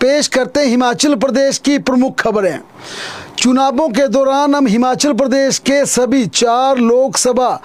पेश करते हैं हिमाचल प्रदेश की प्रमुख खबरें। चुनावों के दौरान हम हिमाचल प्रदेश के सभी 4 लोकसभा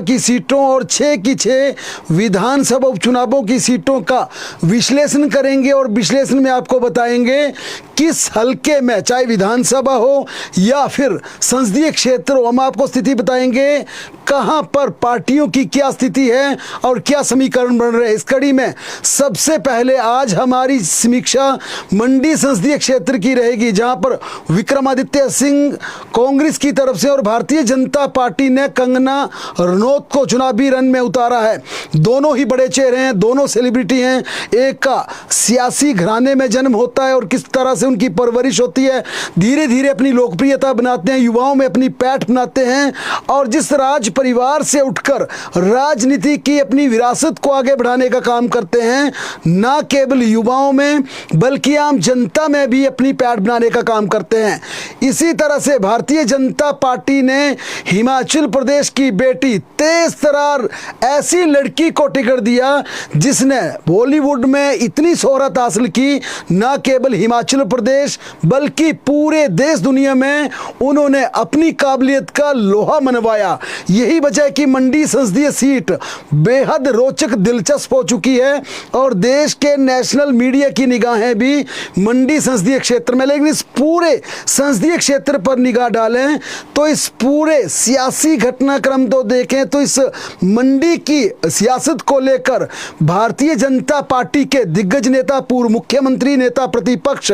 की सीटों और 6 की 6 विधानसभा उपचुनावों की सीटों का विश्लेषण करेंगे और विश्लेषण में आपको बताएंगे किस हलके में, चाहे विधानसभा हो या फिर संसदीय क्षेत्र हो, हम आपको स्थिति बताएंगे कहां पर पार्टियों की क्या स्थिति है और क्या समीकरण बन रहे हैं। इस कड़ी में सबसे पहले आज हमारी समीक्षा मंडी संसदीय क्षेत्र की रहेगी, जहां पर विक्रमादित्य सिंह कांग्रेस की तरफ से और भारतीय जनता पार्टी ने कंगना रनौत को चुनावी रण में उतारा है। दोनों ही बड़े चेहरे हैं, दोनों सेलिब्रिटी हैं। एक का सियासी घराने में जन्म होता है और किस तरह से उनकी परवरिश होती है, धीरे धीरे अपनी लोकप्रियता बनाते हैं, युवाओं में अपनी पैठ बनाते हैं और जिस राज परिवार से उठकर राजनीति की अपनी विरासत को आगे बढ़ाने का काम करते हैं, ना केवल युवाओं में बल्कि आम जनता में भी अपनी पैठ बनाने का काम करते हैं। इसी तरह से भारतीय जनता पार्टी ने हिमाचल प्रदेश की बेटी तेज तर्रार ऐसी लड़की को टिकट दिया जिसने बॉलीवुड में इतनी शोहरत हासिल की, ना केवल हिमाचल प्रदेश बल्कि पूरे देश दुनिया में उन्होंने अपनी काबिलियत का लोहा मनवाया। यही वजह कि मंडी संसदीय सीट बेहद रोचक दिलचस्प हो चुकी है और देश के नेशनल मीडिया की निगाहें भी मंडी संसदीय क्षेत्र में। लेकिन इस पूरे संसदीय क्षेत्र पर निगाह डालें तो इस पूरे सियासी घटनाक्रम तो देखें तो इस मंडी की सियासत को लेकर भारतीय जनता पार्टी के दिग्गज नेता, पूर्व मुख्यमंत्री, नेता प्रतिपक्ष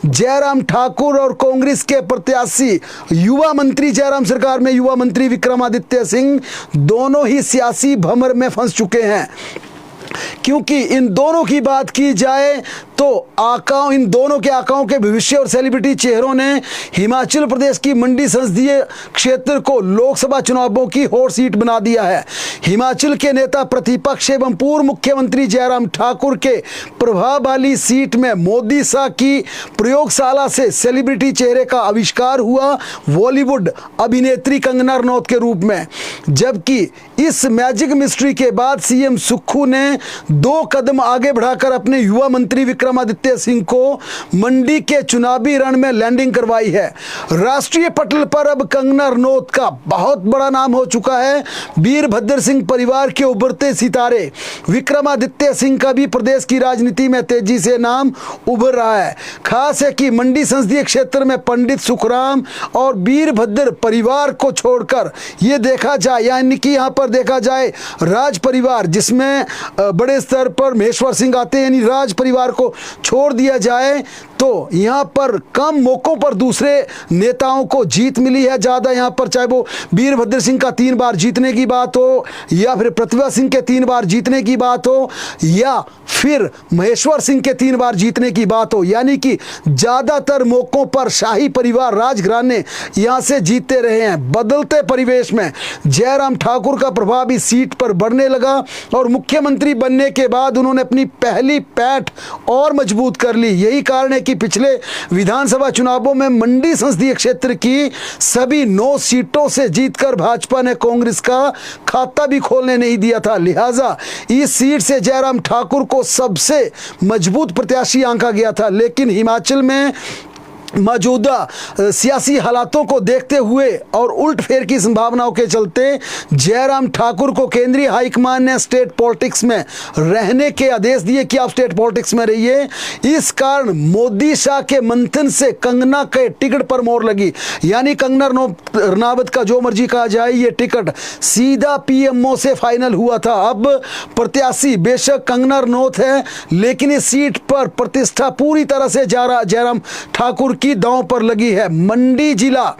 जयराम ठाकुर और कांग्रेस के प्रत्याशी युवा मंत्री, जयराम सरकार में युवा मंत्री विक्रमादित्य सिंह, दोनों ही सियासी भंवर में फंस चुके हैं। क्योंकि इन दोनों की बात की जाए तो इन दोनों के आकाओं के भविष्य और सेलिब्रिटी चेहरों ने हिमाचल प्रदेश की मंडी संसदीय क्षेत्र को लोकसभा चुनावों की हॉट सीट बना दिया है। हिमाचल के नेता प्रतिपक्ष एवं पूर्व मुख्यमंत्री जयराम ठाकुर के प्रभाव वाली सीट में मोदी शाह की प्रयोगशाला से सेलिब्रिटी चेहरे का आविष्कार हुआ, बॉलीवुड अभिनेत्री कंगना रनौत के रूप में। जबकि इस मैजिक मिस्ट्री के बाद सीएम सुक्खू ने 2 कदम आगे बढ़ाकर अपने युवा मंत्री विक्रमादित्य सिंह को मंडी के चुनावी रण में लैंडिंग करवाई है। राष्ट्रीय पटल पर अब कंगना रनौत का बहुत बड़ा नाम हो चुका है। वीरभद्र सिंह परिवार के उभरते सितारे विक्रमादित्य सिंह का भी प्रदेश की राजनीति में तेजी से नाम उभर रहा है। खास है कि मंडी संसदीय क्षेत्र में पंडित सुखराम और वीरभद्र परिवार को छोड़कर ये देखा जाए, यानी कि यहाँ पर देखा जाए राज परिवार जिसमें बड़े स्तर पर महेश्वर सिंह आते हैं, यानी राज परिवार को छोड़ दिया जाए तो यहाँ पर कम मौकों पर दूसरे नेताओं को जीत मिली है ज़्यादा। यहाँ पर चाहे वो वीरभद्र सिंह का 3 बार जीतने की बात हो या फिर प्रतिभा सिंह के 3 बार जीतने की बात हो या फिर महेश्वर सिंह के 3 बार जीतने की बात हो, यानी कि ज़्यादातर मौकों पर शाही परिवार राजघराने यहाँ से जीतते रहे हैं। बदलते परिवेश में जयराम ठाकुर का प्रभाव इस सीट पर बढ़ने लगा और मुख्यमंत्री बनने के बाद उन्होंने अपनी पहली पैठ और मजबूत कर ली। यही कारण है कि पिछले विधानसभा चुनावों में मंडी संसदीय क्षेत्र की सभी 9 सीटों से जीतकर भाजपा ने कांग्रेस का खाता भी खोलने नहीं दिया था। लिहाजा इस सीट से जयराम ठाकुर को सबसे मजबूत प्रत्याशी आंका गया था। लेकिन हिमाचल में मौजूदा सियासी हालातों को देखते हुए और उलटफेर की संभावनाओं के चलते जयराम ठाकुर को केंद्रीय हाईकमान ने स्टेट पॉलिटिक्स में रहने के आदेश दिए कि आप स्टेट पॉलिटिक्स में रहिए। इस कारण मोदी शाह के मंथन से कंगना के टिकट पर मोहर लगी, यानी कंगना रनौत का जो मर्जी कहा जाए ये टिकट सीधा पीएमओ से फाइनल हुआ था। अब प्रत्याशी बेशक कंगना रनौत है लेकिन इस सीट पर प्रतिष्ठा पूरी तरह से जयराम ठाकुर की दांव पर लगी है। मंडी जिला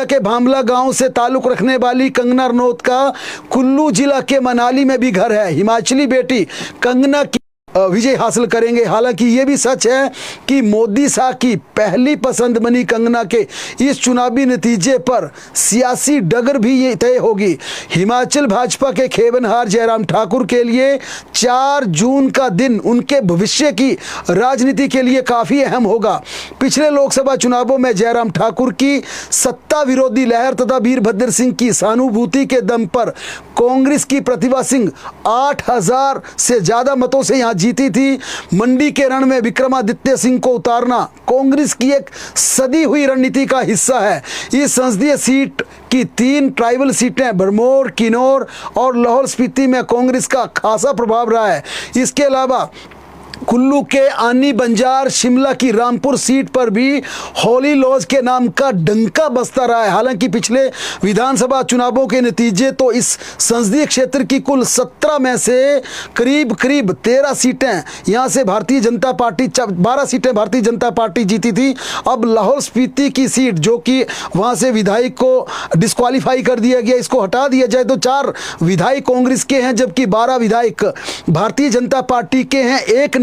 के भामला गांव से ताल्लुक रखने वाली कंगना रनौत का कुल्लू जिला के मनाली में भी घर है। हिमाचली बेटी कंगना की विजय हासिल करेंगे। हालांकि ये भी सच है कि मोदी शाह की पहली पसंद बनी कंगना के इस चुनावी नतीजे पर सियासी डगर भी ये तय होगी। हिमाचल भाजपा के खेवनहार जयराम ठाकुर के लिए 4 जून का दिन उनके भविष्य की राजनीति के लिए काफ़ी अहम होगा। पिछले लोकसभा चुनावों में जयराम ठाकुर की सत्ता विरोधी लहर तथा वीरभद्र सिंह की सहानुभूति के दम पर कांग्रेस की प्रतिभा सिंह 8000 से ज़्यादा मतों से यहाँ जीती थी। मंडी के रण में विक्रमादित्य सिंह को उतारना कांग्रेस की एक सदी हुई रणनीति का हिस्सा है। इस संसदीय सीट की 3 ट्राइबल सीटें भरमौर, किन्नौर और लाहौल स्पीति में कांग्रेस का खासा प्रभाव रहा है। इसके अलावा कुल्लू के आनी बंजार, शिमला की रामपुर सीट पर भी होली लॉज के नाम का डंका बजता रहा है। हालांकि पिछले विधानसभा चुनावों के नतीजे तो इस संसदीय क्षेत्र की कुल 17 में से करीब 13 सीटें यहां से भारतीय जनता पार्टी, 12 सीटें भारतीय जनता पार्टी जीती थी। अब लाहौल स्पीति की सीट जो कि वहां से विधायक को डिस्क्वालीफाई कर दिया गया, इसको हटा दिया जाए तो 4 विधायक कांग्रेस के हैं, जबकि 12 विधायक भारतीय जनता पार्टी के हैं। एक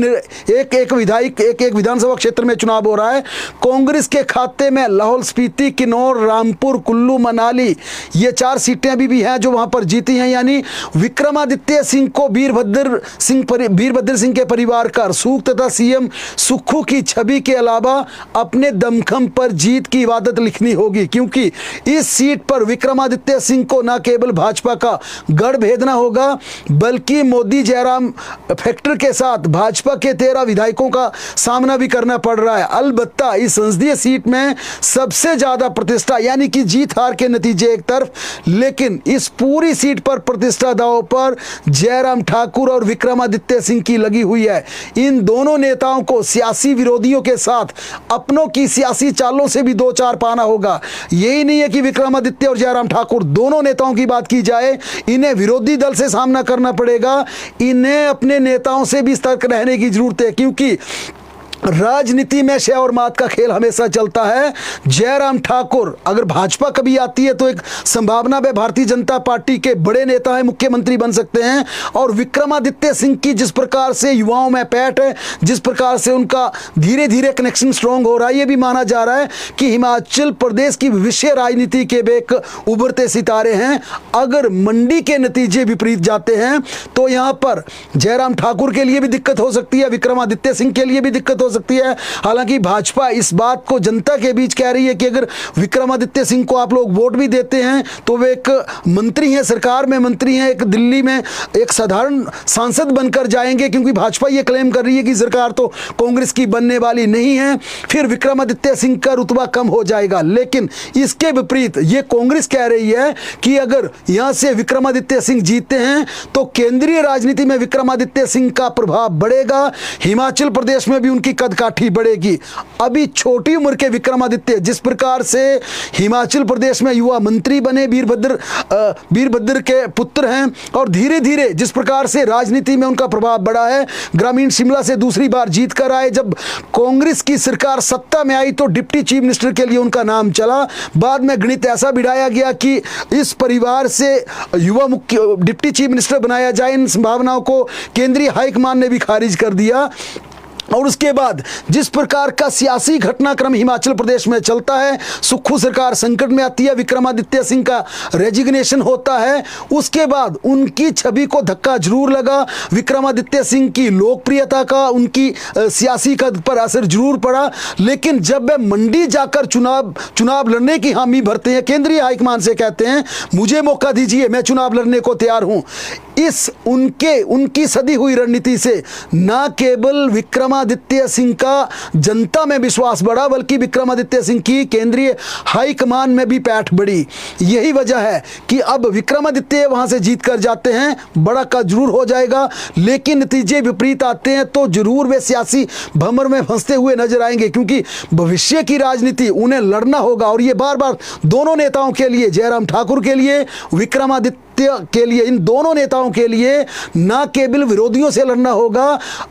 विधायक एक विधानसभा क्षेत्र में चुनाव हो रहा है। कांग्रेस के खाते में लाहौल स्पीति, किन्नौर, रामपुर, कुल्लू, मनाली ये 4 सीटें अभी भी हैं जो वहां पर जीती हैं। यानी विक्रमादित्य सिंह को वीरभद्र सिंह के परिवार का रसूख तथा सीएम सुक्खू की छवि के अलावा अपने दमखम पर जीत की इबादत लिखनी होगी, क्योंकि इस सीट पर विक्रमादित्य सिंह को न केवल भाजपा का गढ़ भेदना होगा बल्कि मोदी जयराम फैक्टर के साथ भाजपा के 13 विधायकों का सामना भी करना पड़ रहा है। अलबत्ता इस संसदीय सीट में सबसे ज्यादा प्रतिष्ठा यानी कि जीत हार के नतीजे एक तरफ, लेकिन इस पूरी सीट पर प्रतिष्ठा दांव पर जयराम ठाकुर और विक्रमादित्य सिंह की लगी हुई है। इन दोनों नेताओं को सियासी विरोधियों के साथ अपनों की सियासी चालों से भी 2-4 पाना होगा। यही नहीं है कि विक्रमादित्य और जयराम ठाकुर दोनों नेताओं की बात की जाए, इन्हें विरोधी दल से सामना करना पड़ेगा, इन्हें अपने नेताओं से भी सतर्क रहने की जरूरत है, क्योंकि राजनीति में शय और मात का खेल हमेशा चलता है। जयराम ठाकुर अगर भाजपा कभी आती है तो एक संभावना में भारतीय जनता पार्टी के बड़े नेता हैं, मुख्यमंत्री बन सकते हैं। और विक्रमादित्य सिंह की जिस प्रकार से युवाओं में पैठ है, जिस प्रकार से उनका धीरे धीरे कनेक्शन स्ट्रांग हो रहा है, ये भी माना जा रहा है कि हिमाचल प्रदेश की भविष्य राजनीति के एक उभरते सितारे हैं। अगर मंडी के नतीजे विपरीत जाते हैं तो यहाँ पर जयराम ठाकुर के लिए भी दिक्कत हो सकती है, विक्रमादित्य सिंह के लिए भी दिक्कत हो सकती है। हालांकि भाजपा इस बात को जनता के बीच कह रही है कि अगर विक्रमादित्य सिंह को आप लोग वोट भी देते हैं तो वे एक मंत्री हैं, सरकार में मंत्री हैं, एक दिल्ली में एक साधारण सांसद बनकर जाएंगे, क्योंकि भाजपा ये क्लेम कर रही है कि सरकार तो कांग्रेस की बनने वाली नहीं है, फिर विक्रमादित्य सिंह का रुतबा कम हो जाएगा। लेकिन इसके विपरीत ये कांग्रेस कह रही है कि अगर यहां से विक्रमादित्य सिंह जीतते हैं तो केंद्रीय राजनीति में विक्रमादित्य सिंह का प्रभाव बढ़ेगा, हिमाचल प्रदेश में भी उनकी कदकाठी बढ़ेगी। अभी छोटी उम्र के विक्रमादित्य जिस प्रकार से हिमाचल प्रदेश में युवा मंत्री बने, वीरभद्र के पुत्र हैं, और धीरे धीरे जिस प्रकार से राजनीति में उनका प्रभाव बढ़ा है, ग्रामीण शिमला से दूसरी बार जीत कर आए, जब कांग्रेस की सरकार सत्ता में आई तो डिप्टी चीफ मिनिस्टर के लिए उनका नाम चला। बाद में गणित ऐसा बिठाया गया कि इस परिवार से युवा मुख्य डिप्टी चीफ मिनिस्टर बनाया जाए। इन संभावनाओं को केंद्रीय हाईकमान ने भी खारिज कर दिया। और उसके बाद जिस प्रकार का सियासी घटनाक्रम हिमाचल प्रदेश में चलता है, सुक्खू सरकार संकट में आती है, विक्रमादित्य सिंह का रेजिग्नेशन होता है, उसके बाद उनकी छवि को धक्का जरूर लगा, विक्रमादित्य सिंह की लोकप्रियता का उनकी सियासी कद पर असर जरूर पड़ा। लेकिन जब वे मंडी जाकर चुनाव लड़ने की हामी भरते हैं, केंद्रीय हाईकमान से कहते हैं मुझे मौका दीजिए, मैं चुनाव लड़ने को तैयार हूं, इस उनकी सदी हुई रणनीति से न केवल विक्रमादित्य सिंह का जनता में विश्वास बढ़ा बल्कि विक्रमादित्य सिंह की केंद्रीय हाईकमान में भी पैठ बढ़ी। यही वजह है कि अब विक्रमादित्य वहां से जीत कर जाते हैं, बड़ा का जरूर हो जाएगा, लेकिन नतीजे विपरीत आते हैं तो जरूर वे सियासी भंवर में फंसते हुए नजर आएंगे, क्योंकि भविष्य की राजनीति उन्हें लड़ना होगा। और ये बार बार दोनों नेताओं के लिए, जयराम ठाकुर के लिए, विक्रमादित्य के लिए, इन दोनों नेताओं के लिए ना केवल विरोधियों से लड़ना होगा,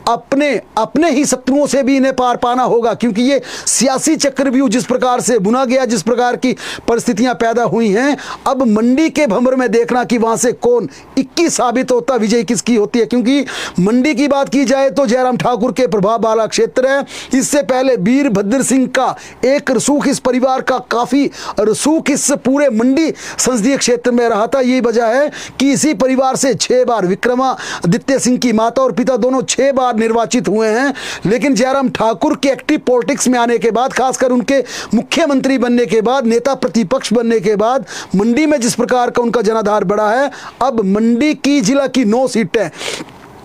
अपने ही शत्रुओं से भी इन्हें पार पाना होगा, क्योंकि ये सियासी चक्रव्यूह जिस प्रकार से बुना गया, जिस प्रकार की परिस्थितियां पैदा हुई हैं, अब मंडी के भंवर में देखना कि वहां से कौन 21 साबित होता, विजय किसकी होती है। क्योंकि मंडी की बात की जाए तो जयराम ठाकुर के प्रभाव वाला क्षेत्र है। इससे पहले वीरभद्र सिंह का एक रसूख, इस परिवार का काफी रसूख इस पूरे मंडी संसदीय क्षेत्र में रहा था। यही वजह है कि इसी परिवार से 6 बार विक्रमादित्य सिंह की माता और पिता दोनों 6 बार निर्वाचित हुए हैं। लेकिन जयराम ठाकुर के एक्टिव पॉलिटिक्स में आने के बाद, खासकर उनके मुख्यमंत्री बनने के बाद, नेता प्रतिपक्ष बनने के बाद, मंडी में जिस प्रकार का उनका जनाधार बढ़ा है, अब मंडी की जिला की 9 सीटें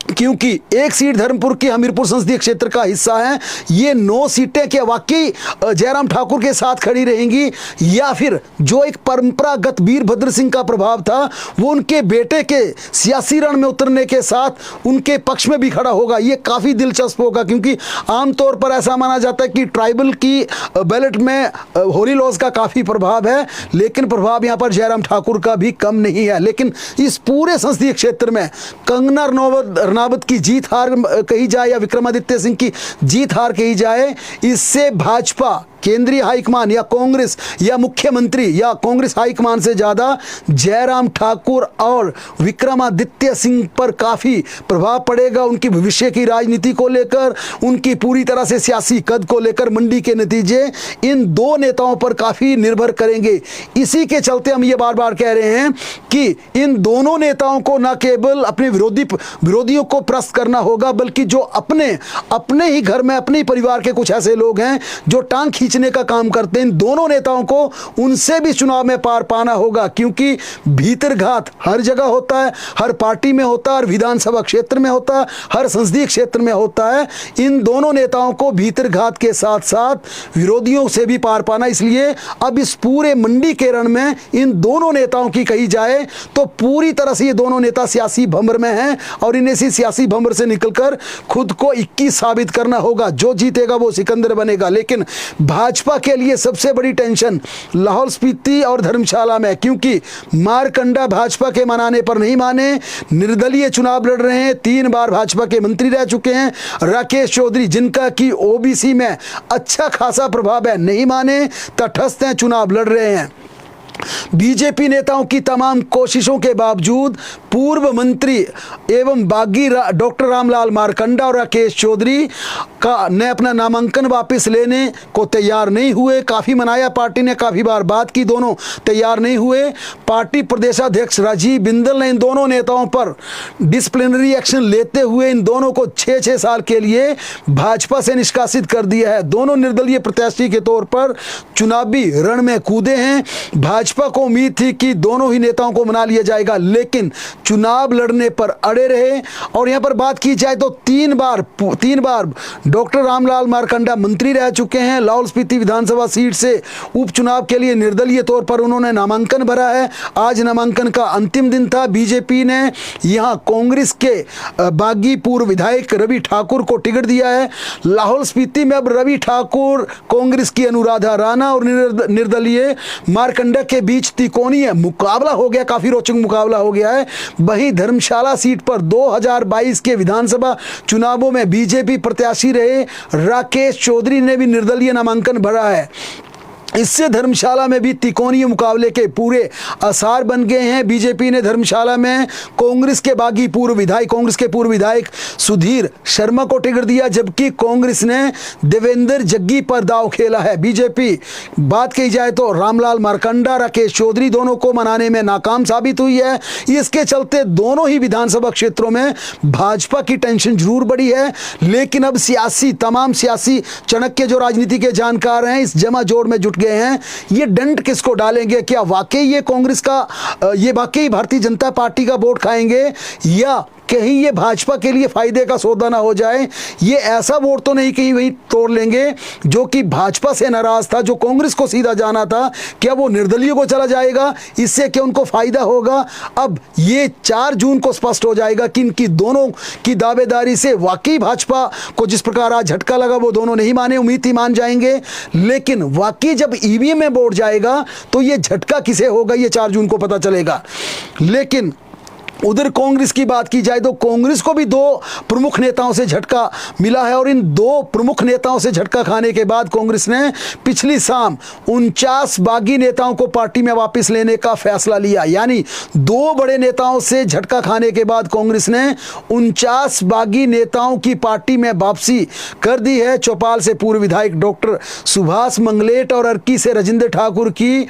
क्योंकि एक सीट धर्मपुर की हमीरपुर संसदीय क्षेत्र का हिस्सा है। ये 9 सीटें क्या वाकई जयराम ठाकुर के साथ खड़ी रहेंगी, या फिर जो एक परंपरागत वीरभद्र सिंह का प्रभाव था वो उनके बेटे के सियासी रण में उतरने के साथ उनके पक्ष में भी खड़ा होगा। ये काफ़ी दिलचस्प होगा, क्योंकि आमतौर पर ऐसा माना जाता है कि ट्राइबल की बैलेट में होली लॉज का काफ़ी प्रभाव है, लेकिन प्रभाव यहाँ पर जयराम ठाकुर का भी कम नहीं है। लेकिन इस पूरे संसदीय क्षेत्र में कंगना रनावत की जीत हार कही जाए या विक्रमादित्य सिंह की जीत हार कही जाए, इससे भाजपा केंद्रीय हाईकमान या कांग्रेस या मुख्यमंत्री या कांग्रेस हाईकमान से ज़्यादा जयराम ठाकुर और विक्रमादित्य सिंह पर काफ़ी प्रभाव पड़ेगा। उनकी भविष्य की राजनीति को लेकर, उनकी पूरी तरह से सियासी कद को लेकर मंडी के नतीजे इन 2 नेताओं पर काफ़ी निर्भर करेंगे। इसी के चलते हम ये बार बार कह रहे हैं कि इन दोनों नेताओं को न केवल अपने विरोधियों को प्रस्त करना होगा, बल्कि जो अपने ही घर में अपने ही परिवार के कुछ ऐसे लोग हैं जो टांग खींचने का काम करते हैं, इन दोनों नेताओं को उनसे भी चुनाव में पार पाना होगा। क्योंकि भीतरघात हर जगह होता है, हर पार्टी में होता है, हर विधानसभा क्षेत्र में होता है, हर संसदीय क्षेत्र में होता है। इन दोनों नेताओं को भीतरघात के साथ साथ विरोधियों से भी पार पाना, इसलिए अब इस पूरे मंडी के रण में इन दोनों नेताओं की कही जाए तो पूरी तरह से ये दोनों नेता सियासी भंवर में हैं और इन्हें इसी सियासी भंवर से निकलकर खुद को 21 साबित करना होगा। जो जीतेगा वो सिकंदर बनेगा। लेकिन भाजपा के लिए सबसे बड़ी टेंशन लाहौल स्पीति और धर्मशाला में, क्योंकि मारकंडा भाजपा के मनाने पर नहीं माने, निर्दलीय चुनाव लड़ रहे हैं, 3 बार भाजपा के मंत्री रह चुके हैं। राकेश चौधरी जिनका कि ओबीसी में अच्छा खासा प्रभाव है, नहीं माने, तटस्थ हैं, चुनाव लड़ रहे हैं। बीजेपी नेताओं की तमाम कोशिशों के बावजूद पूर्व मंत्री एवं बागी डॉक्टर रामलाल मारकंडा और राकेश चौधरी ने अपना नामांकन वापस लेने को तैयार नहीं हुए। काफ़ी मनाया पार्टी ने, काफ़ी बार बात की, दोनों तैयार नहीं हुए। पार्टी प्रदेशाध्यक्ष राजीव बिंदल ने इन दोनों नेताओं पर डिसिप्लिनरी एक्शन लेते हुए इन दोनों को 6-6 साल के लिए भाजपा से निष्कासित कर दिया है। दोनों निर्दलीय प्रत्याशी के तौर पर चुनावी रण में कूदे हैं। भाजपा को उम्मीद थी कि दोनों ही नेताओं को मना लिया जाएगा, लेकिन चुनाव लड़ने पर अड़े रहे। और यहां पर बात की जाए तो 3 बार डॉक्टर रामलाल मारकंडा मंत्री रह चुके हैं। लाहौल स्पीति विधानसभा सीट से उपचुनाव के लिए निर्दलीय तौर पर उन्होंने नामांकन भरा है। आज नामांकन का अंतिम दिन था। बीजेपी ने यहां कांग्रेस के बागी पूर्व विधायक रवि ठाकुर को टिकट दिया है। लाहौल स्पीति में अब रवि ठाकुर, कांग्रेस की अनुराधा राणा और निर्दलीय मारकंडा के बीच त्रिकोणीय मुकाबला हो गया, काफी रोचक मुकाबला हो गया है। वहीं धर्मशाला सीट पर 2022 के विधानसभा चुनावों में बीजेपी प्रत्याशी रहे राकेश चौधरी ने भी निर्दलीय नामांकन भरा है। इससे धर्मशाला में भी त्रिकोणीय मुकाबले के पूरे आसार बन गए हैं। बीजेपी ने धर्मशाला में कांग्रेस के पूर्व विधायक सुधीर शर्मा को टिकट दिया, जबकि कांग्रेस ने देवेंद्र जग्गी पर दांव खेला है। बीजेपी बात की जाए तो रामलाल मारकंडा, राकेश चौधरी दोनों को मनाने में नाकाम साबित हुई है। इसके चलते दोनों ही विधानसभा क्षेत्रों में भाजपा की टेंशन जरूर बढ़ी है। लेकिन अब तमाम सियासी चाणक्य जो राजनीति के जानकार हैं इस जमा जोड़ में जुट गए हैं। ये डंड किसको डालेंगे? क्या वाकई ये कांग्रेस का, ये वाकई भारतीय जनता पार्टी का वोट खाएंगे, या कहीं ये भाजपा के लिए फायदे का सौदा ना हो जाए? ये ऐसा वोट तो नहीं कहीं वहीं तोड़ लेंगे जो कि भाजपा से नाराज था, जो कांग्रेस को सीधा जाना था, क्या वो निर्दलीय को चला जाएगा? इससे क्या उनको फायदा होगा? अब ये 4 जून को स्पष्ट हो जाएगा कि इनकी दोनों की दावेदारी से वाकई भाजपा को जिस प्रकार आज झटका लगा वो दोनों नहीं माने, उम्मीद ही मान जाएंगे। लेकिन वाकई जब ईवीएम में वोट जाएगा तो ये झटका किसे होगा, ये 4 जून को पता चलेगा। लेकिन उधर कांग्रेस की बात की जाए तो कांग्रेस को भी 2 प्रमुख नेताओं से झटका मिला है, और इन 2 प्रमुख नेताओं से झटका खाने के बाद कांग्रेस ने पिछली शाम 49 बागी नेताओं को पार्टी में वापस लेने का फैसला लिया। यानी 2 बड़े नेताओं से झटका खाने के बाद कांग्रेस ने 49 बागी नेताओं की पार्टी में वापसी कर दी है। चौपाल से पूर्व विधायक डॉक्टर सुभाष मंगलेट और अर्की से राजेंद्र ठाकुर की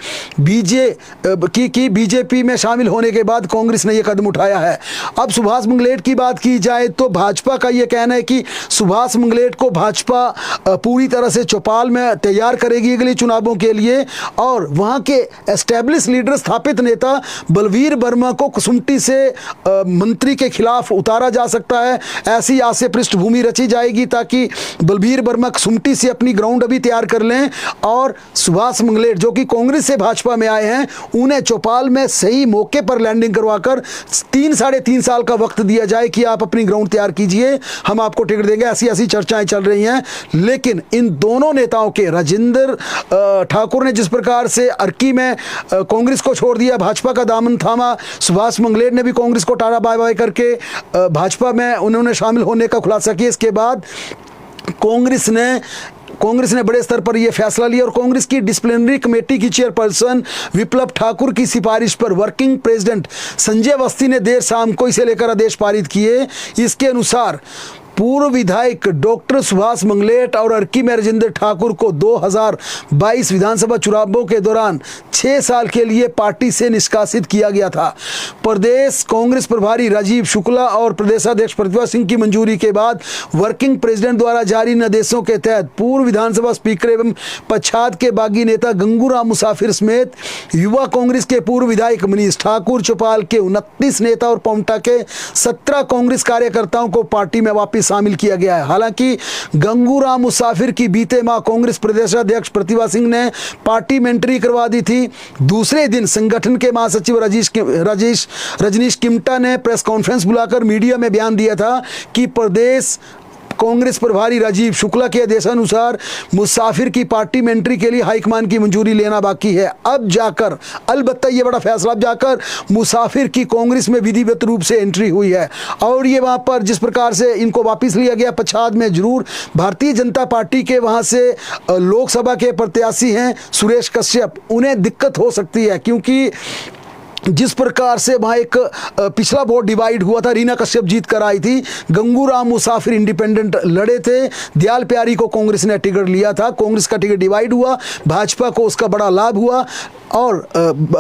बीजेपी में शामिल होने के बाद कांग्रेस ने यह कदम उठाया है। अब सुभाष मंगलेट की बात की जाए तो भाजपा का यह कहना है कि सुभाष मंगलेट को भाजपा पूरी तरह से चौपाल में तैयार करेगी अगले चुनावों के लिए, और वहां के एस्टेब्लिश लीडर, स्थापित नेता बलवीर वर्मा को कुसुम्पटी से मंत्री के खिलाफ उतारा जा सकता है। ऐसी आज से पृष्ठभूमि रची जाएगी ताकि बलवीर वर्मा कुसुम्पटी से अपनी ग्राउंड अभी तैयार कर लें, और सुभाष मंगलेट जो कि कांग्रेस से भाजपा में आए हैं उन्हें चौपाल में सही मौके पर लैंडिंग करवाकर 3-3.5 साल का वक्त दिया जाए कि आप अपनी ग्राउंड तैयार कीजिए, हम आपको टिकट देंगे। ऐसी ऐसी चर्चाएं चल रही हैं। लेकिन इन दोनों नेताओं के, राजेंद्र ठाकुर ने जिस प्रकार से अर्की में कांग्रेस को छोड़ दिया, भाजपा का दामन थामा, सुभाष मंगलेट ने भी कांग्रेस को टाटा बाय बाय करके भाजपा में उन्होंने शामिल होने का खुलासा किया। इसके बाद कांग्रेस ने बड़े स्तर पर यह फैसला लिया और कांग्रेस की डिसिप्लिनरी कमेटी की चेयरपर्सन विप्लव ठाकुर की सिफारिश पर वर्किंग प्रेसिडेंट संजय अवस्थी ने देर शाम को इसे लेकर आदेश पारित किए। इसके अनुसार पूर्व विधायक डॉक्टर सुभाष मंगलेट और अर्की में राजेंद्र ठाकुर को 2022 विधानसभा चुनावों के दौरान 6 साल के लिए पार्टी से निष्कासित किया गया था। प्रदेश कांग्रेस प्रभारी राजीव शुक्ला और प्रदेशाध्यक्ष प्रतिभा सिंह की मंजूरी के बाद वर्किंग प्रेसिडेंट द्वारा जारी निर्देशों के तहत पूर्व विधानसभा स्पीकर एवं पच्छाद के बागी नेता गंगूराम मुसाफिर समेत युवा कांग्रेस के पूर्व विधायक मनीष ठाकुर, चौपाल के 29 नेता और पांवटा के 17 कांग्रेस कार्यकर्ताओं को पार्टी में वापस शामिल किया गया है। हालांकि गंगूराम मुसाफिर की बीते माह कांग्रेस प्रदेशाध्यक्ष प्रतिभा सिंह ने पार्टी में एंट्री करवा दी थी। दूसरे दिन संगठन के महासचिव रजनीश किमटा ने प्रेस कॉन्फ्रेंस बुलाकर मीडिया में बयान दिया था कि प्रदेश कांग्रेस प्रभारी राजीव शुक्ला के आदेशानुसार मुसाफिर की पार्टी में एंट्री के लिए हाईकमान की मंजूरी लेना बाकी है। अब जाकर अलबत्ता ये बड़ा फैसला, अब जाकर मुसाफिर की कांग्रेस में विधिवत रूप से एंट्री हुई है और ये वहां पर जिस प्रकार से इनको वापस लिया गया पच्छाद में, जरूर भारतीय जनता पार्टी के वहां से लोकसभा के प्रत्याशी हैं सुरेश कश्यप, उन्हें दिक्कत हो सकती है क्योंकि जिस प्रकार से वहाँ एक पिछला वोट डिवाइड हुआ था, रीना कश्यप जीत कर आई थी, गंगूराम मुसाफिर इंडिपेंडेंट लड़े थे, दयाल प्यारी को कांग्रेस ने टिकट लिया था, कांग्रेस का टिकट डिवाइड हुआ, भाजपा को उसका बड़ा लाभ हुआ। और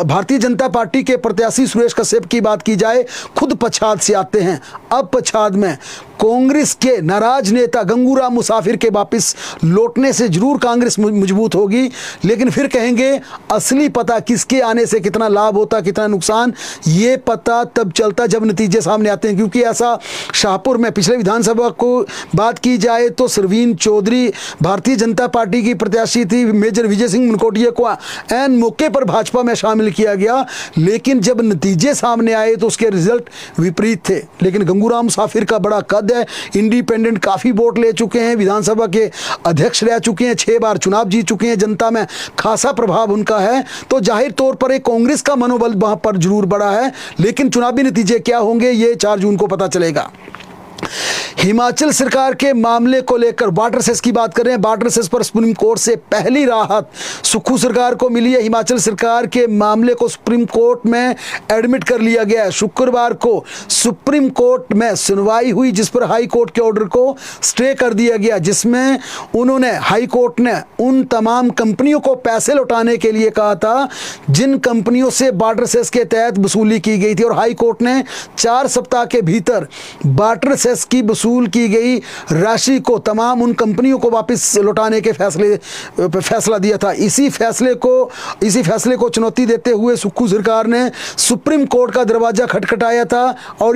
भारतीय जनता पार्टी के प्रत्याशी सुरेश कश्यप की बात की जाए, खुद पच्छाद से आते हैं। अब पच्छाद में कांग्रेस के नाराज नेता गंगूराम मुसाफिर के वापस लौटने से जरूर कांग्रेस मजबूत होगी, लेकिन फिर कहेंगे असली पता किसके आने से कितना लाभ होता, कितना नुकसान, ये पता तब चलता जब नतीजे सामने आते हैं। क्योंकि ऐसा शाहपुर में पिछले विधानसभा को बात की जाए तो सरवीन चौधरी भारतीय जनता पार्टी की प्रत्याशी थी, मेजर विजय सिंह मनकोटिया को एन मौके पर भाजपा में शामिल किया गया, लेकिन जब नतीजे सामने आए तो उसके रिजल्ट विपरीत थे। लेकिन गंगूराम मुसाफिर का बड़ा कद है, इंडिपेंडेंट काफी वोट ले चुके हैं, विधानसभा के अध्यक्ष रह चुके हैं, 6 बार चुनाव जीत चुके हैं, जनता में खासा प्रभाव उनका है, तो जाहिर तौर पर एक कांग्रेस का मनोबल वहां पर जरूर बड़ा है। लेकिन चुनावी नतीजे क्या होंगे ये 4 जून को पता चलेगा। हिमाचल सरकार के मामले को लेकर वाटर सेस की बात कर रहे हैं। वाटर सेस पर सुप्रीम कोर्ट से पहली राहत सुक्खू सरकार को मिली है। हिमाचल सरकार के मामले को सुप्रीम कोर्ट में एडमिट कर लिया गया है। शुक्रवार को सुप्रीम कोर्ट में सुनवाई हुई जिस पर हाई कोर्ट के ऑर्डर को स्टे कर दिया गया, जिसमें उन्होंने हाई कोर्ट ने उन तमाम कंपनियों को पैसे लौटाने के लिए कहा था जिन कंपनियों से वाटर सेस के तहत वसूली की गई थी, और हाई कोर्ट ने 4 सप्ताह के भीतर वाटर सेस की वसूल की गई राशि को तमाम उन कंपनियों को वापस लौटाने के फैसला दिया था। इसी फैसले को चुनौती देते हुए सुक्खू सरकार ने सुप्रीम कोर्ट का दरवाजा खटखटाया था और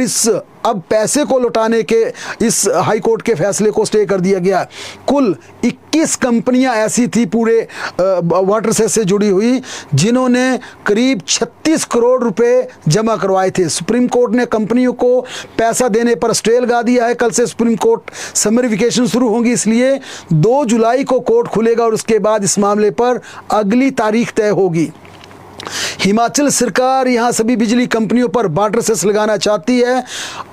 अब पैसे को लौटाने के इस हाई कोर्ट के फैसले को स्टे कर दिया गया। कुल 21 कंपनियां ऐसी थी पूरे वाटर सेस से जुड़ी हुई जिन्होंने करीब 36 करोड़ रुपए जमा करवाए थे। सुप्रीम कोर्ट ने कंपनियों को पैसा देने पर स्टे लगा दिया है। कल से सुप्रीम कोर्ट समर वेकेशन शुरू होंगी, इसलिए 2 जुलाई को कोर्ट खुलेगा और उसके बाद इस मामले पर अगली तारीख तय होगी। हिमाचल सरकार यहां सभी बिजली कंपनियों पर वाटर सेस लगाना चाहती है।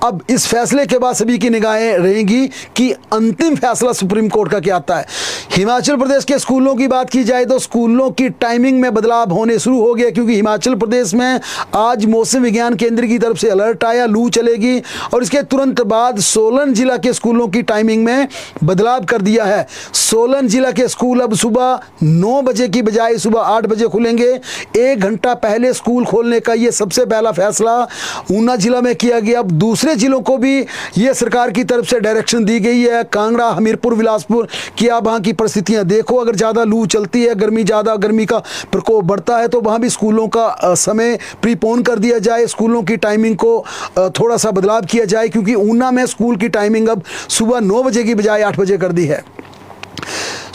अब इस फैसले के बाद सभी की निगाहें रहेंगी कि अंतिम फैसला सुप्रीम कोर्ट का क्या आता है। हिमाचल प्रदेश के स्कूलों की बात की जाए तो स्कूलों की टाइमिंग में बदलाव होने शुरू हो गया, क्योंकि हिमाचल प्रदेश में आज मौसम विज्ञान केंद्र की तरफ से अलर्ट आया, लू चलेगी, और इसके तुरंत बाद सोलन जिला के स्कूलों की टाइमिंग में बदलाव कर दिया है। सोलन जिला के स्कूल अब सुबह 9 बजे की बजाय सुबह 8 बजे खुलेंगे। 1 घंटा पहले स्कूल खोलने का ये सबसे पहला फैसला ऊना जिला में किया गया। अब दूसरे जिलों को भी ये सरकार की तरफ से डायरेक्शन दी गई है, कांगड़ा, हमीरपुर, बिलासपुर, कि आप वहाँ की परिस्थितियाँ देखो। अगर ज़्यादा लू चलती है, गर्मी का प्रकोप बढ़ता है, तो वहाँ भी स्कूलों का समय प्रीपोन कर दिया जाए, स्कूलों की टाइमिंग को थोड़ा सा बदलाव किया जाए, क्योंकि ऊना में स्कूल की टाइमिंग अब सुबह 9 बजे की बजाय 8 बजे कर दी है।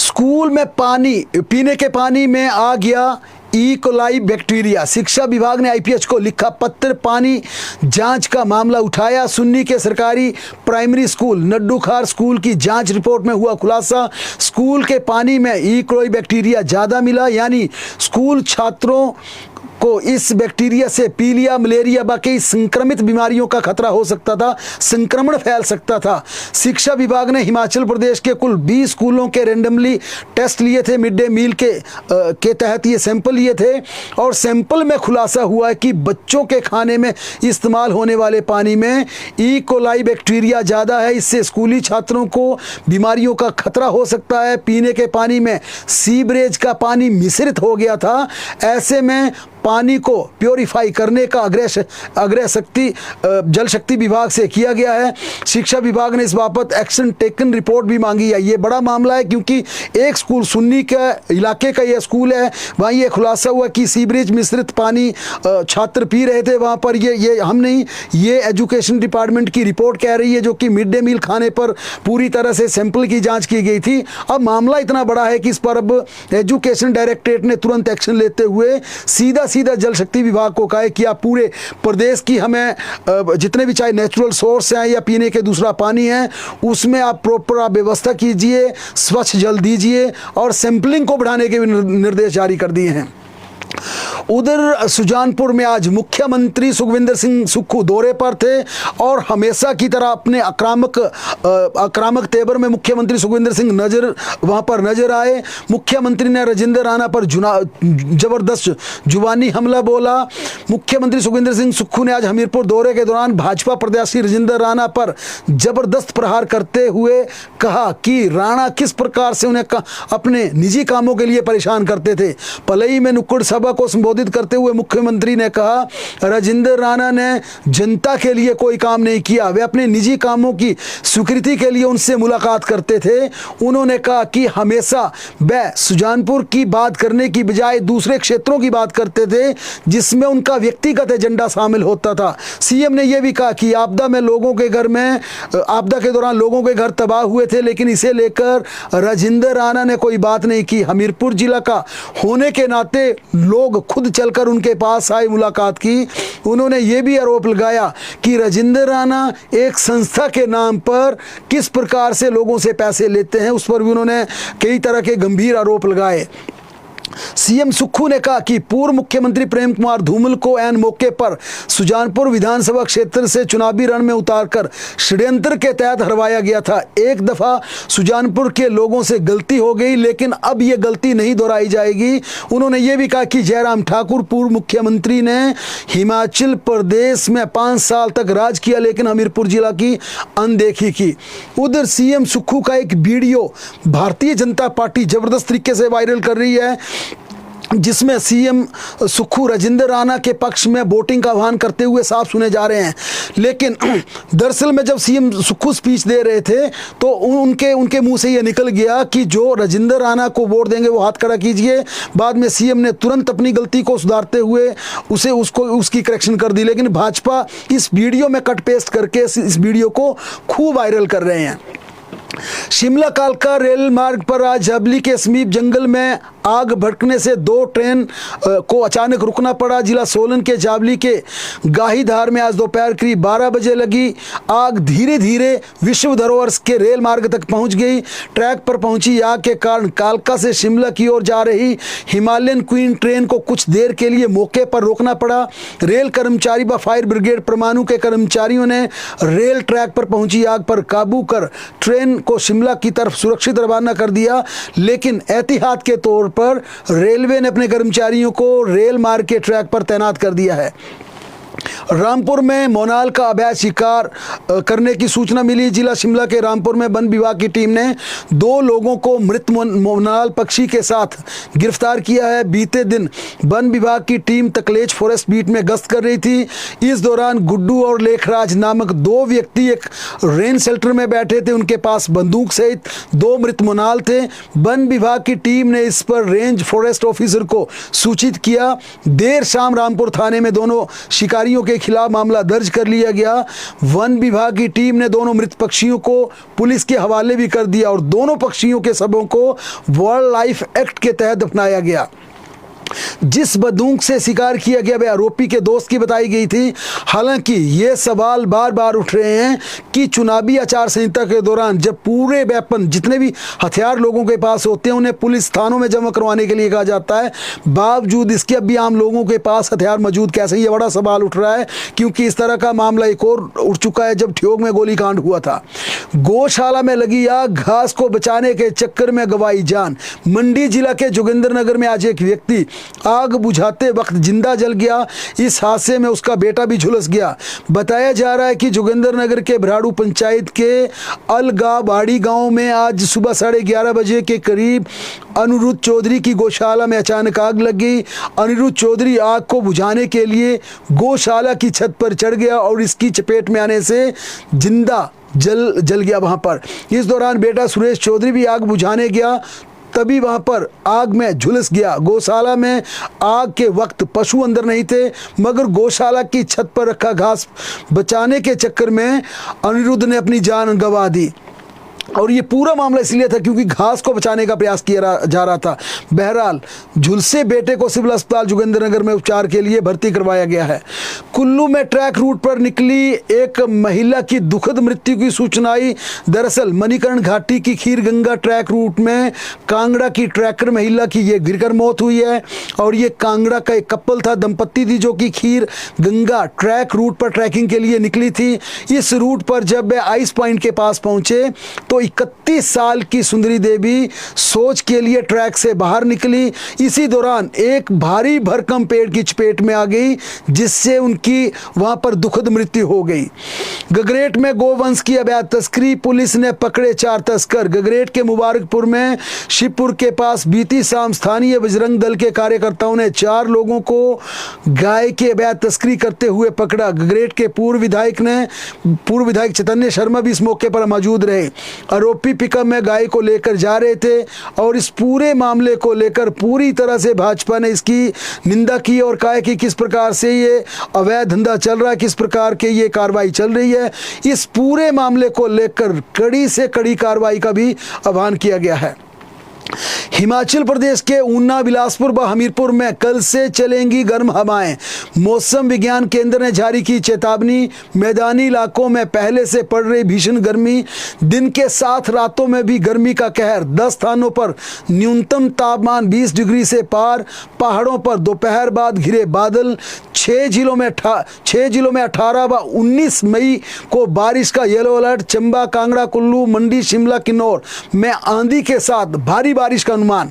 स्कूल में पीने के पानी में आ गया ई कोलाई बैक्टीरिया। शिक्षा विभाग ने आईपीएच को लिखा पत्र, पानी जांच का मामला उठाया। सुन्नी के सरकारी प्राइमरी स्कूल नड्डूखार स्कूल की जांच रिपोर्ट में हुआ खुलासा, स्कूल के पानी में ई कोलाई बैक्टीरिया ज़्यादा मिला, यानी स्कूल छात्रों को इस बैक्टीरिया से पीलिया, मलेरिया, बाकी संक्रमित बीमारियों का खतरा हो सकता था, संक्रमण फैल सकता था। शिक्षा विभाग ने हिमाचल प्रदेश के कुल 20 स्कूलों के रैंडमली टेस्ट लिए थे, मिड डे मील के तहत ये सैंपल लिए थे, और सैंपल में खुलासा हुआ है कि बच्चों के खाने में इस्तेमाल होने वाले पानी में ई कोलाई बैक्टीरिया ज़्यादा है। इससे स्कूली छात्रों को बीमारियों का खतरा हो सकता है। पीने के पानी में सीवरेज का पानी मिश्रित हो गया था। ऐसे में पानी को प्योरीफाई करने का जल शक्ति विभाग से किया गया है। शिक्षा विभाग ने इस बाबत एक्शन टेकन रिपोर्ट भी मांगी है। ये बड़ा मामला है, क्योंकि एक स्कूल सुन्नी के इलाके का यह स्कूल है, वहाँ ये खुलासा हुआ कि सीवरेज मिश्रित पानी छात्र पी रहे थे वहाँ पर। ये हम नहीं, ये एजुकेशन डिपार्टमेंट की रिपोर्ट कह रही है, जो कि मिड डे मील खाने पर पूरी तरह से सैंपल की जाँच की गई थी। अब मामला इतना बड़ा है कि इस पर अब एजुकेशन डायरेक्टरेट ने तुरंत एक्शन लेते हुए सीधा जल शक्ति विभाग को कहा है कि आप पूरे प्रदेश की हमें जितने भी चाहे नेचुरल सोर्स हैं या पीने के दूसरा पानी है, उसमें आप प्रॉपर आप व्यवस्था कीजिए, स्वच्छ जल दीजिए, और सैंपलिंग को बढ़ाने के भी निर्देश जारी कर दिए हैं। उधर सुजानपुर में आज मुख्यमंत्री सुखविंदर सिंह सुक्खू दौरे पर थे, और हमेशा की तरह अपने आक्रामक तेवर में मुख्यमंत्री सुखविंदर सिंह वहां पर नजर आए। मुख्यमंत्री ने राजेंद्र राणा पर जबरदस्त जुबानी हमला बोला। मुख्यमंत्री सुखविंदर सिंह सुक्खू ने आज हमीरपुर दौरे के दौरान भाजपा प्रत्याशी राजेंद्र राणा पर जबरदस्त प्रहार करते हुए कहा कि राणा किस प्रकार से उन्हें अपने निजी कामों के लिए परेशान करते थे। पलई में नुक्कड़ सभा को संबोधित करते हुए मुख्यमंत्री ने कहा, राजेंद्र राणा ने जनता के लिए कोई काम नहीं किया, वे अपने निजी कामों की स्वीकृति के लिए उनसे मुलाकात करते थे। उन्होंने कहा कि हमेशा वे सुजानपुर की बात करने की बजाय दूसरे क्षेत्रों की बात करते थे, जिसमें उनका व्यक्तिगत एजेंडा शामिल होता था। सीएम ने यह भी कहा कि आपदा के दौरान लोगों के घर तबाह हुए थे, लेकिन इसे लेकर राजेंद्र राणा ने कोई बात नहीं की। हमीरपुर जिला का होने के नाते लोग खुद चलकर उनके पास आए, मुलाकात की। उन्होंने ये भी आरोप लगाया कि राजेंद्र राणा एक संस्था के नाम पर किस प्रकार से लोगों से पैसे लेते हैं, उस पर भी उन्होंने कई तरह के गंभीर आरोप लगाए। सीएम सुक्खू ने कहा कि पूर्व मुख्यमंत्री प्रेम कुमार धूमल को ऐन मौके पर सुजानपुर विधानसभा क्षेत्र से चुनावी रण में उतारकर षड्यंत्र के तहत हरवाया गया था। एक दफा सुजानपुर के लोगों से गलती हो गई, लेकिन अब यह गलती नहीं दोहराई जाएगी। उन्होंने ये भी कहा कि जयराम ठाकुर पूर्व मुख्यमंत्री ने हिमाचल प्रदेश में 5 साल तक राज किया, लेकिन हमीरपुर जिला की अनदेखी की। उधर सीएम सुक्खू का एक वीडियो भारतीय जनता पार्टी जबरदस्त तरीके से वायरल कर रही है, जिसमें सीएम सुक्खू राजेंद्र राणा के पक्ष में वोटिंग का आह्वान करते हुए साफ सुने जा रहे हैं। लेकिन दरअसल में जब सीएम सुक्खू स्पीच दे रहे थे, तो उनके मुंह से यह निकल गया कि जो राजेंद्र राणा को वोट देंगे वो हाथ खड़ा कीजिए। बाद में सीएम ने तुरंत अपनी गलती को सुधारते हुए उसकी करेक्शन कर दी। लेकिन भाजपा इस वीडियो में कट पेस्ट करके इस वीडियो को खूब वायरल कर रहे हैं। शिमला कालका रेल मार्ग पर आज जाबली के समीप जंगल में आग भड़कने से 2 ट्रेन को अचानक रुकना पड़ा। जिला सोलन के जाबली के गाहीधार में आज दोपहर करीब 12 बजे लगी आग धीरे धीरे विश्व धरोहर के रेल मार्ग तक पहुंच गई। ट्रैक पर पहुंची आग के कारण कालका से शिमला की ओर जा रही हिमालयन क्वीन ट्रेन को कुछ देर के लिए मौके पर रोकना पड़ा। रेल कर्मचारी व फायर ब्रिगेड परमाणु के कर्मचारियों ने रेल ट्रैक पर पहुंची आग पर काबू कर ट्रेन को शिमला की तरफ सुरक्षित रवाना कर दिया। लेकिन एहतियात के तौर पर रेलवे ने अपने कर्मचारियों को रेल मार्ग के ट्रैक पर तैनात कर दिया है। रामपुर में मोनाल का अवैध शिकार करने की सूचना मिली। जिला शिमला के रामपुर में वन विभाग की टीम ने 2 लोगों को मृत मोनाल पक्षी के साथ गिरफ्तार किया है। बीते दिन वन विभाग की टीम तकलेच फॉरेस्ट बीट में गश्त कर रही थी। इस दौरान गुड्डू और लेखराज नामक 2 व्यक्ति एक रेन शेल्टर में बैठे थे। उनके पास बंदूक सहित 2 मृत मोनाल थे। वन विभाग की टीम ने इस पर रेंज फॉरेस्ट ऑफिसर को सूचित किया। देर शाम रामपुर थाने में दोनों शिकारियों के खिलाफ मामला दर्ज कर लिया गया। वन विभाग की टीम ने दोनों मृत पक्षियों को पुलिस के हवाले भी कर दिया और दोनों पक्षियों के शवों को वाइल्ड लाइफ एक्ट के तहत दफनाया गया। जिस बंदूक से शिकार किया गया वह आरोपी के दोस्त की बताई गई थी। हालांकि ये सवाल बार बार उठ रहे हैं कि चुनावी आचार संहिता के दौरान जब पूरे वेपन जितने भी हथियार लोगों के पास होते हैं उन्हें पुलिस थानों में जमा करवाने के लिए कहा जाता है, बावजूद इसके अब भी आम लोगों के पास हथियार मौजूद कैसे, ये बड़ा सवाल उठ रहा है। क्योंकि इस तरह का मामला एक और उठ चुका है जब ठियोग में गोलीकांड हुआ था। गौशाला में लगी आग, घास को बचाने के चक्कर में गंवाई जान। मंडी जिला के जोगिंद्रनगर में आज एक व्यक्ति आग बुझाते वक्त जिंदा जल गया। इस हादसे में उसका बेटा भी झुलस गया। बताया जा रहा है कि जोगिंद्रनगर के भराड़ू पंचायत के अलगाबाड़ी गांव में आज सुबह 11:30 बजे के करीब अनिरुद्ध चौधरी की गौशाला में अचानक आग लग गई। अनिरुद्ध चौधरी आग को बुझाने के लिए गौशाला की छत पर चढ़ गया और इसकी चपेट में आने से जिंदा जल गया वहां पर। इस दौरान बेटा सुरेश चौधरी भी आग बुझाने गया, तभी वहां पर आग में झुलस गया। गौशाला में आग के वक्त पशु अंदर नहीं थे, मगर गौशाला की छत पर रखा घास बचाने के चक्कर में अनिरुद्ध ने अपनी जान गंवा दी। और ये पूरा मामला इसलिए था क्योंकि घास को बचाने का प्रयास किया जा रहा था। बहरहाल झुलसे बेटे को सिविल अस्पताल जोगिंद्रनगर में उपचार के लिए भर्ती करवाया गया है। कुल्लू में ट्रैक रूट पर निकली एक महिला की दुखद मृत्यु की सूचना आई। दरअसल मणिकर्ण घाटी की खीर गंगा ट्रैक रूट में कांगड़ा की ट्रैकर महिला की ये गिरकर मौत हुई है। और ये कांगड़ा का एक कपल था, दंपत्ति थी, जो कि खीर गंगा ट्रैक रूट पर ट्रैकिंग के लिए निकली थी। इस रूट पर जब वे आइस पॉइंट के पास पहुंचे तो 31 साल की सुंदरी देवी सोच के लिए ट्रैक से बाहर निकली। इसी दौरान एक भारी भरकम पेड़ की चपेट में आ गई, जिससे उनकी वहां पर दुखद मृत्यु हो गई। गगरेट में गोवंश की अवैध तस्करी, पुलिस ने पकड़े 4 तस्कर। गगरेट के मुबारकपुर में शिवपुर के पास बीती शाम स्थानीय बजरंग दल के कार्यकर्ताओं ने 4 लोगों को गाय की अवैध तस्करी करते हुए पकड़ा। गगरेट के पूर्व विधायक चैतन्य शर्मा भी इस मौके पर मौजूद रहे। आरोपी पिकअप में गाय को लेकर जा रहे थे और इस पूरे मामले को लेकर पूरी तरह से भाजपा ने इसकी निंदा की और कहा कि किस प्रकार से ये अवैध धंधा चल रहा है, किस प्रकार के ये कार्रवाई चल रही है। इस पूरे मामले को लेकर कड़ी से कड़ी कार्रवाई का भी आह्वान किया गया है। हिमाचल प्रदेश के ऊना, बिलासपुर व हमीरपुर में कल से चलेंगी गर्म हवाएं। मौसम विज्ञान केंद्र ने जारी की चेतावनी। मैदानी इलाकों में पहले से पड़ रही भीषण गर्मी, दिन के साथ रातों में भी गर्मी का कहर। 10 स्थानों पर न्यूनतम तापमान 20 डिग्री से पार। पहाड़ों पर दोपहर बाद घिरे बादल। 6 जिलों में 18 व 19 मई को बारिश का येलो अलर्ट। चंबा, कांगड़ा, कुल्लू, मंडी, शिमला, किन्नौर में आंधी के साथ भारी बारिश का अनुमान।